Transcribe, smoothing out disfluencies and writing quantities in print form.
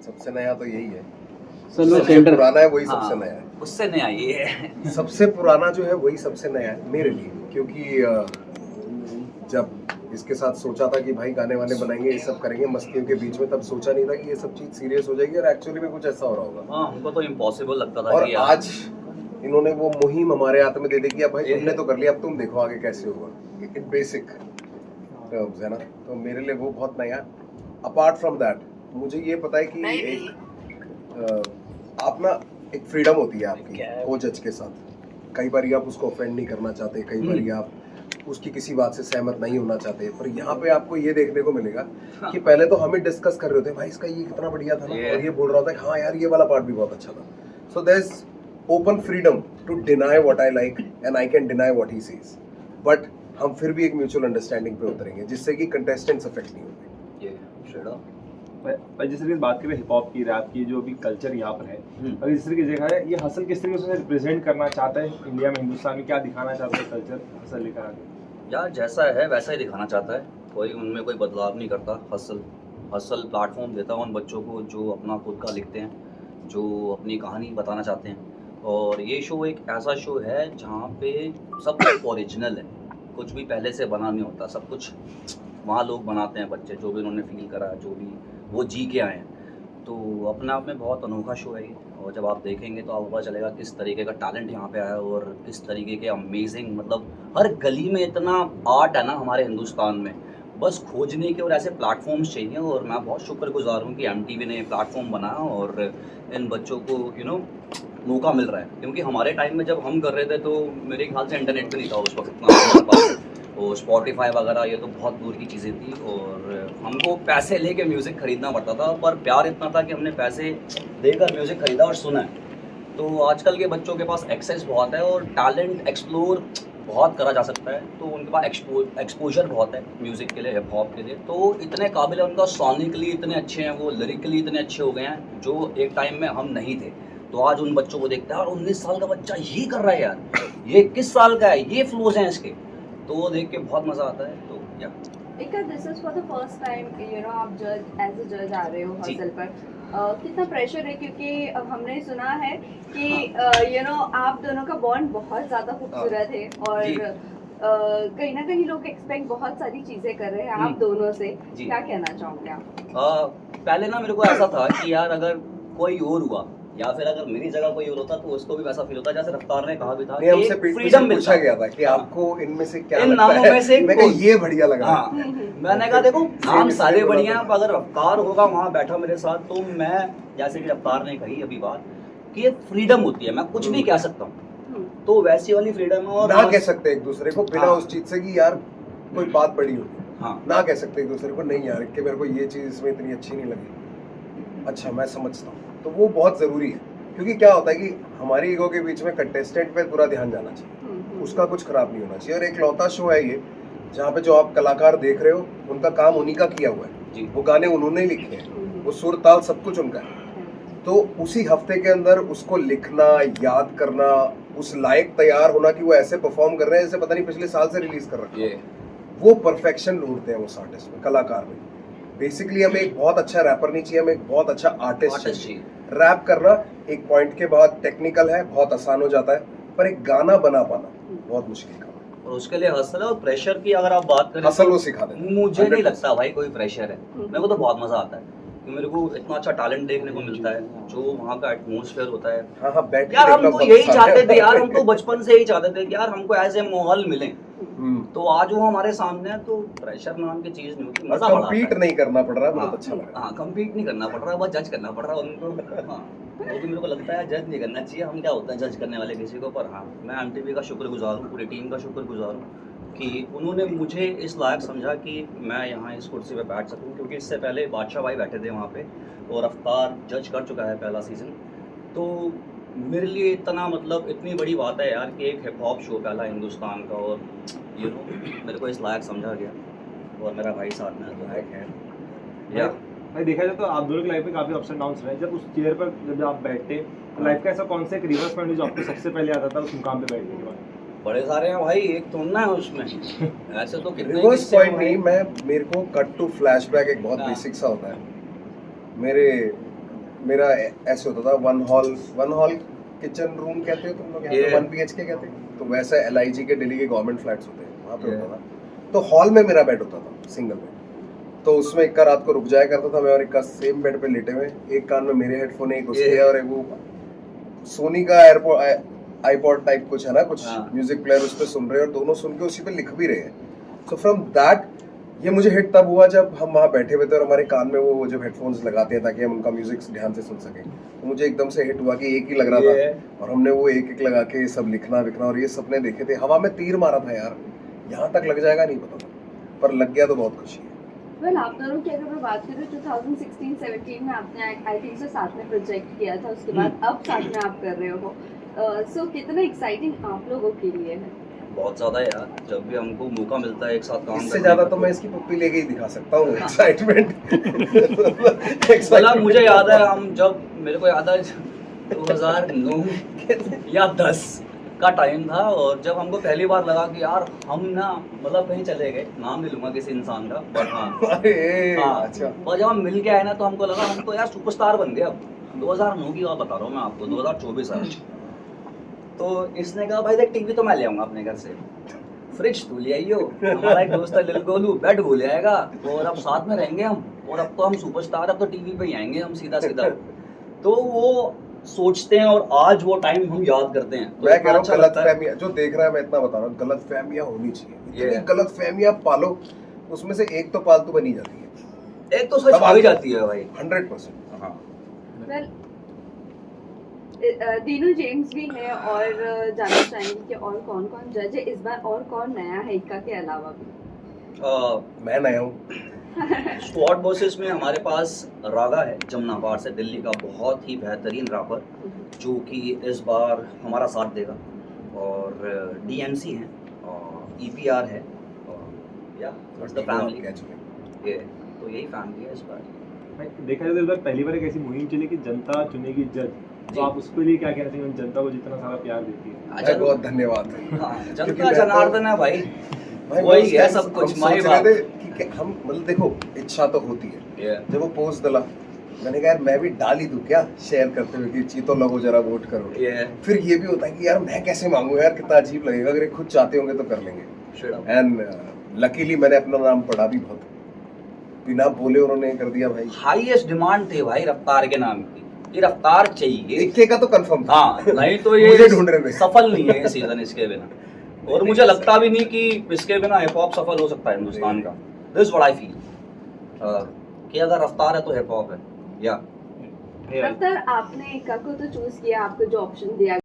सबसे नया तो यही है, सर लोग सबसे सेंटर पुराना है वही हाँ, सबसे नया है। उससे नया ये है। सबसे पुराना जो है वही सबसे नया है मेरे लिए, क्योंकि जब इसके साथ सोचा था कि भाई गाने वाने बनाएंगे, ये सब करेंगे मस्तियों के बीच में, तब सोचा नहीं था कि ये सब चीज़ सीरियस हो जाएगी और एक्चुअली में कुछ ऐसा हो रहा होगा। हाँ, हमको तो इम्पॉसिबल लगता था और कि यार आज इन्होंने वो मुहिम हमारे हाथ में दे दी कि अब भाई तुमने तो कर लिया, अब तुम देखो आगे कैसे होगा। इन बेसिक टर्म्स है ना, तो मेरे लिए वो बहुत नया। अपार्ट फ्रॉम दैट मुझे ये पता है कि आप ना एक फ्रीडम होती है आपकी को जज के साथ। कई बार आप उसको ऑफेंड नहीं करना चाहते, कई बार आप उसकी किसी बात से सहमत नहीं होना चाहते, पर यहाँ पे आपको ये देखने को मिलेगा कि पहले तो हम ही डिस्कस कर रहे होते भाई इसका ये कितना बढ़िया था ना, और ये बोल रहा था हाँ यार ये वाला पार्ट भी बहुत अच्छा था। So there is open freedom to deny what I like and I can deny what he says, but हम फिर भी एक म्यूचुअल अंडरस्टैंडिंग पे उतरेंगे जिससे कि कंटेस्टेंट्स अफेक्ट नहीं होंगे। ये श्रेड़ा पर जिस तरीके से बात करें हिप हॉप की, रैप की, जो भी कल्चर यहाँ पर है, अगर इस तरीके से देखा है, ये हसल किस तरीके से रिप्रेजेंट करना चाहता है इंडिया में, हिंदुस्तान में क्या दिखाना चाहता है कल्चर हसल लेकर आगे? यार जैसा है वैसा ही दिखाना चाहता है, कोई उनमें कोई बदलाव नहीं करता। हसल प्लेटफॉर्म देता है उन बच्चों को जो अपना खुद का लिखते हैं, जो अपनी कहानी बताना चाहते हैं। और ये शो एक ऐसा शो है जहाँ पे सब कुछ ओरिजिनल है, कुछ भी पहले से बना नहीं होता, सब कुछ वहाँ लोग बनाते हैं, बच्चे जो भी उन्होंने फील करा, जो भी वो जी के आए हैं। तो अपने आप में बहुत अनोखा शो है ये, और जब आप देखेंगे तो आपको पता चलेगा किस तरीके का टैलेंट यहाँ पे आया है और किस तरीके के अमेजिंग, मतलब हर गली में इतना आर्ट है ना हमारे हिंदुस्तान में, बस खोजने के और ऐसे प्लेटफॉर्म्स चाहिए। और मैं बहुत शुक्रगुजार हूँ कि MTV ने प्लेटफॉर्म बनाया और इन बच्चों को मौका मिल रहा है। क्योंकि हमारे टाइम में जब हम कर रहे थे तो मेरे ख्याल से इंटरनेट भी नहीं था उस वक्त इतना हमारे पास, और स्पॉटिफाई वगैरह ये तो बहुत दूर की चीज़ें थी, और हमको पैसे लेके म्यूज़िक ख़रीदना पड़ता था, पर प्यार इतना था कि हमने पैसे देकर म्यूज़िक ख़रीदा और सुना है। तो आजकल के बच्चों के पास एक्सेस बहुत है और टैलेंट एक्सप्लोर बहुत करा जा सकता है, तो उनके पास एक्सपोजर बहुत है म्यूज़िक के लिए, हिप हॉप के लिए, तो इतने काबिल है, उनका सॉनिकली इतने अच्छे हैं, वो लिरिकली इतने अच्छे हो गए हैं जो एक टाइम में हम नहीं थे। तो आज उन बच्चों को देखते हैं और 19 साल का बच्चा ये कर रहा है यार, ये 21 साल का है, ये फ्लोज हैं इसके, तो वो देख के बहुत मज़ा आता है। तो या this is for the first time आप जज एज अ जज आ रहे हो हसल पर, कितना प्रेशर है? क्योंकि हमने सुना है कि आप दोनों का बॉन्ड बहुत ज़्यादा खूबसूरत है और कहीं ना कहीं लोग एक्सपेक्ट बहुत सारी चीज़ें कर रहे हैं आप दोनों से, क्या कहना चाहोगे आप? पहले ना मेरे को ऐसा था कि यार अगर कोई और हुआ या फिर अगर मेरी जगह कोई और होता तो उसको भी वैसा फील होता, जैसे रफ्तार ने कहा भी था कि हमसे फ्रीडम पूछा गया था कि आपको इनमें से क्या इन लगता नामों है? में से मैं कहा ये बढ़िया लगा। हाँ, मैंने कहा देखो नाम सारे बढ़िया हैं, अगर रफ्तार होगा वहाँ बैठा मेरे साथ तो मैं, जैसे कि रफ्तार ने कही अभी बात कि ये फ्रीडम होती है, मैं कुछ भी कह सकता हूँ, तो वैसी वाली फ्रीडम है। और ना कह सकते एक दूसरे को बिना उस चीज से कि यार कोई बात बड़ी होगी, हाँ ना कह सकते एक दूसरे को नहीं यार कि मेरे को ये चीज इसमें इतनी अच्छी नहीं लगी, अच्छा मैं समझता हूँ, तो वो बहुत जरूरी है। क्योंकि क्या होता है कि हमारी ईगो के बीच में कंटेस्टेंट पे पूरा ध्यान जाना चाहिए, उसका कुछ खराब नहीं होना चाहिए। और एक लौता शो है ये जहाँ पे जो आप कलाकार देख रहे हो उनका काम उन्हीं का किया हुआ है, वो गाने उन्होंने लिखे हैं, वो सुर ताल सब कुछ उनका है। तो उसी हफ्ते के अंदर उसको लिखना, याद करना, उस लायक तैयार होना कि वो ऐसे परफॉर्म कर रहे हैं जैसे पता नहीं पिछले साल से रिलीज कर रखे हैं, वो परफेक्शन ढूंढते हैं उस आर्टिस्ट में, कलाकार में। बेसिकली हमें एक बहुत अच्छा रैपर नहीं चाहिए, हमें एक बहुत अच्छा आर्टिस्ट चाहिए। रैप करना एक पॉइंट के बाद टेक्निकल है, बहुत आसान हो जाता है, पर एक गाना बना पाना बहुत मुश्किल काम है। और उसके लिए हसल और प्रेशर की अगर आप बात करें, हसल वो सिखा देते हैं। मुझे नहीं लगता भाई कोई प्रेशर है, मेरे को तो बहुत मजा आता है कि मेरे को इतना अच्छा टैलेंट देखने को मिलता है, जो वहाँ का एटमॉस्फेयर होता है। हाँ, बैठ यार हम तो यही चाहते थे यार, हम तो बचपन से यही चाहते थे कि यार हमको ऐसे माहौल मिले, तो आज वो हमारे सामने है, तो प्रेशर नाम की चीज नहीं होती, मजा बड़ा कंपीट नहीं करना पड़ रहा, बहुत अच्छा लग रहा है। हाँ, कंपीट नहीं करना पड़ रहा, बस जज करना पड़ रहा है उनको। हाँ, वो भी मेरे को लगता है जज नहीं करना चाहिए, हम क्या होता है जज करने वाले किसी को। पर हाँ, मैं MTV का शुक्रगुजार हूँ, पूरी टीम का शुक्रगुजार हूँ कि उन्होंने मुझे इस लायक समझा कि मैं यहाँ इस कुर्सी पे बैठ सकूँ, क्योंकि इससे पहले बादशाह भाई बैठे थे वहाँ पे और रफ्तार जज कर चुका है पहला सीज़न। तो मेरे लिए इतना मतलब इतनी बड़ी बात है यार कि एक हिप हॉप शो पहला हिंदुस्तान का, और मेरे को इस लायक समझा गया, और मेरा भाई साथ में लायक है। या भाई देखा जाए तो आप दोनों की लाइफ में काफी अप्स एंड डाउन्स रहे, जब उस चेयर पर जब आप बैठते तो लाइफ का ऐसा कौन सा एक रिवर्स पॉइंट जो आपको सबसे पहले आता था उस मुकाम पे बैठने के बाद? बड़े सारे हैं भाई, एक तो ना है उसमें ऐसे तो कितने रिवर्स किस्से पॉइंट हैं नहीं, मेरे को कट टू फ्लैशबैक एक बहुत हाँ। बेसिक सा होता है। मेरे मेरा ऐसे होता था वन हॉल किचन रूम कहते हो तुम लोग यहाँ पे, Yeah. 1 BHK कहते हैं, तो वैसा LIG के दिल्ली के गवर्नमेंट फ्लैट्स होते हैं वहाँ पे होता था। तो हॉल में मेरा बेड होता था सिंगल बेड, तो उसमें इक्का रात को रुक जाया करता था मैं और इक्का सेम बेड पे लेटे हुए, एक कान में मेरे हेडफोन है, एक उसके Yeah. और एक वो सोनी का एयरपोर्ट आईपॉड टाइप कुछ है ना, कुछ हाँ। म्यूजिक प्लेयर उस पर सुन रहे हैं और दोनों सुन के उसी पे लिख भी रहे हैं। सो फ्रॉम दैट ये मुझे हिट तब हुआ जब हम वहाँ बैठे हुए थे और हमारे कान में वो जब हेडफोन्स लगाते हैं ताकि हम उनका म्यूजिक ध्यान से सुन सकें, तो मुझे एकदम से हिट हुआ कि एक ही लग रहा Yeah. था और हमने वो एक एक लगा के सब लिखना विखना और ये सपने देखे थे। हवा में तीर मारा था यार, यहाँ तक लग जाएगा नहीं पता था, पर लग गया तो बहुत खुशी है। वेल आप दोनों की अगर मैं बात करूँ 2016-17 में आपने आई थिंक से साथ में प्रोजेक्ट किया था, उसके बाद अब साथ में आप कर रहे हो, सो कितना एक्साइटिंग आप लोगों के लिए है? बहुत ज़्यादा यार, जब भी हमको मौका मिलता है एक साथ काम इससे करने ज्यादा का, तो मैं इसकी पप्पी लेके ही दिखा सकता हूँ एक्साइटमेंट। मतलब मुझे याद है हम जब मेरे को याद है 2009 या 10 का टाइम था और जब हमको पहली बार लगा कि यार हम ना मतलब कहीं चले गए, नाम नहीं लूँगा किसी इंसान का, बट हाँ अरे हाँ, अच्छा, और जब हम मिल के आए ना तो हमको लगा हम तो यार सुपरस्टार बन गए अब। 2009 की बात बता रहा हूँ मैं आपको, 2024 आज। तो इसने कहा भाई देख टीवी तो मैं ले आऊँगा अपने घर से, फ्रिज तू ले आइयो, हमारा एक दोस्त है लिल गोलू बेड वो ले आएगा और अब साथ में रहेंगे हम, और अब तो हम सुपरस्टार, अब तो टीवी पे ही आएंगे हम सीधा सीधा। तो वो सोचते हैं और आज वो टाइम हम याद करते हैं। तो मैं कह रहा हूँ अच्छा गलत लगता है। फहमियाँ जो देख रहा है, मैं इतना बता रहा हूँ, गलत फहमियाँ होनी चाहिए। ये इतनी गलत फहमियाँ पालो, उसमें से एक तो पालतू बनी जाती है, एक तो सच तब आ ही आगे- जाती है भाई। 100%। हाँ वेल दीनू जेम्स भी हैं और जानना चाहेंगे कि और कौन कौन जज है इस बार, और कौन नया है इक्का के अलावा भी? मैं नया हूँ। स्क्वाड बॉसेस में हमारे पास रागा है जमुनाबाद से, दिल्ली का बहुत ही बेहतरीन रैपर जो कि इस बार हमारा साथ देगा, और DMC हैं और EPR है, और या द फैमिली ये, तो यही फैमिली है इस बार। भाई, देखा जाए तो इस बार पहली बार एक ऐसी मुहिम चली कि जनता चुनेगी जज, तो जी। आप उसके लिए क्या कहना चाहिए जनता को जितना सारा प्यार देती है? भाई बहुत धन्यवाद। हाँ, क्योंकि जनता मैं तो- जनार्दन है भाई, भाई वही उस है टाइम सब कुछ, हम माई सोच रहे बाप। थे कि हम मतलब देखो इच्छा तो होती है। ये जब वो पोस्ट डाला मैंने कहा यार मैं भी डाल ही दूं क्या, शेयर करते हुए कि चीतो लगो जरा वोट करो। ये फिर ये भी होता है कि यार मैं कैसे मांगू यार, कितना अजीब लगेगा, अगर ये खुद चाहते होंगे तो कर लेंगे। श्रीराम। एंड लकीली मैंने अपना नाम पढ़ा भी बहुत, बिना बोले उन्होंने कर दिया भाई। हाईएस्ट डिमांड थी भाई रफ्तार के नाम की, ये रफ्तार चाहिए। इक्के का तो कंफर्म था। हाँ, नहीं तो मुझे ये ढूंढ रहे थे। सफल नहीं है ये सीजन इसके बिना, और मुझे लगता भी नहीं कि इसके बिना हिप हॉप सफल हो सकता है हिंदुस्तान का। दिस व्हाट आई फील कि अगर रफ्तार है तो हिप हॉप है। या रफ्तार, आपने इक्का को तो चूज किया, आपको जो ऑप्शन दिया